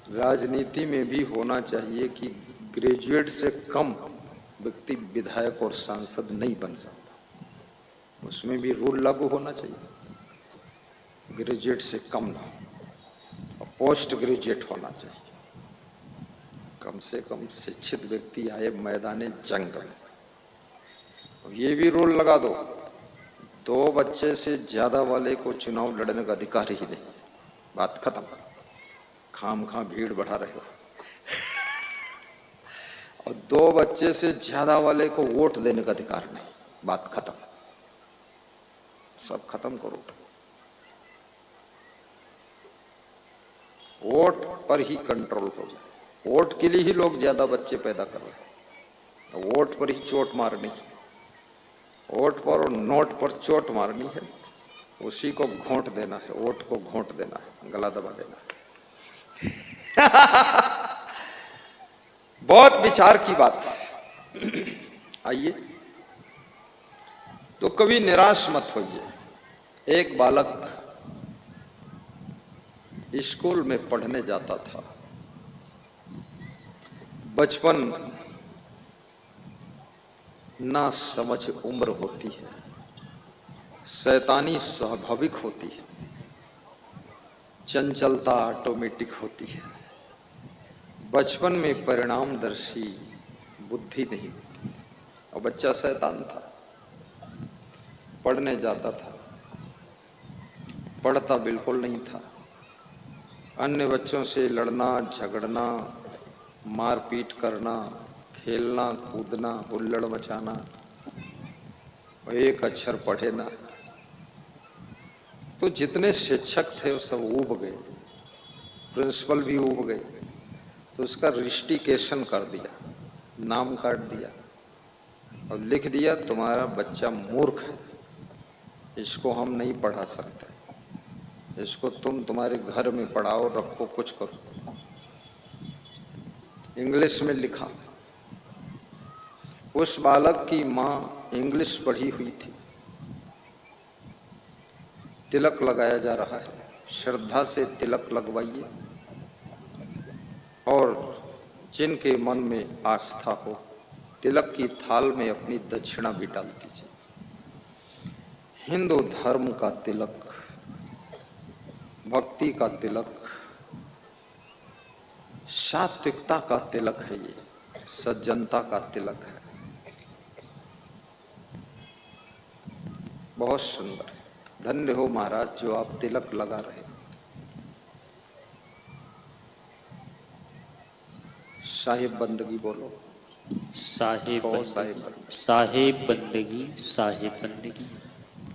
राजनीति में भी होना चाहिए कि ग्रेजुएट से कम व्यक्ति विधायक और सांसद नहीं बन सकता। उसमें भी रूल लागू होना चाहिए, ग्रेजुएट से कम ना हो और पोस्ट ग्रेजुएट होना चाहिए। कम से कम शिक्षित व्यक्ति आए मैदाने जंग में। ये भी रूल लगा दो, 2 बच्चे से ज्यादा वाले को चुनाव लड़ने का अधिकार ही नहीं। बात खत्म। खाम खा भीड़ बढ़ा रहे हो और 2 बच्चे से ज्यादा वाले को वोट देने का अधिकार नहीं। बात खत्म। सब खत्म करो। वोट पर ही कंट्रोल हो जाए। वोट के लिए ही लोग ज्यादा बच्चे पैदा कर रहे हैं। वोट पर ही चोट मारनी है। वोट पर और नोट पर चोट मारनी है। उसी को घोंट देना है। वोट को घोंट देना है, गला दबा देना है। बहुत विचार की बात है। आइए, तो कभी निराश मत होइए। एक बालक स्कूल में पढ़ने जाता था। बचपन ना समझ उम्र होती है, शैतानी स्वाभाविक होती है, चंचलता ऑटोमेटिक होती है। बचपन में परिणामदर्शी बुद्धि नहीं होती। और बच्चा शैतान था, पढ़ने जाता था, पढ़ता बिल्कुल नहीं था। अन्य बच्चों से लड़ना, झगड़ना, मारपीट करना, खेलना, कूदना, हुल्लड़ मचाना, और एक अक्षर पढ़े ना। तो जितने शिक्षक थे वो सब ऊब गए, प्रिंसिपल भी ऊब गए। तो उसका रिस्टिकेशन कर दिया, नाम काट दिया और लिख दिया तुम्हारा बच्चा मूर्ख है, इसको हम नहीं पढ़ा सकते, इसको तुम तुम्हारे घर में पढ़ाओ, रखो, कुछ करो। इंग्लिश में लिखा। उस बालक की माँ इंग्लिश पढ़ी हुई थी। तिलक लगाया जा रहा है, श्रद्धा से तिलक लगवाइए और जिनके मन में आस्था हो, तिलक की थाल में अपनी दक्षिणा भी डाल दीजिए। हिंदू धर्म का तिलक, भक्ति का तिलक, सात्विकता का तिलक है, ये सज्जनता का तिलक है। बहुत सुंदर है। धन्य हो महाराज जो आप तिलक लगा रहे। साहिब बंदगी बोलो। साहिब कहो बंदगी, साहिब बंदगी, साहिब बंदगी।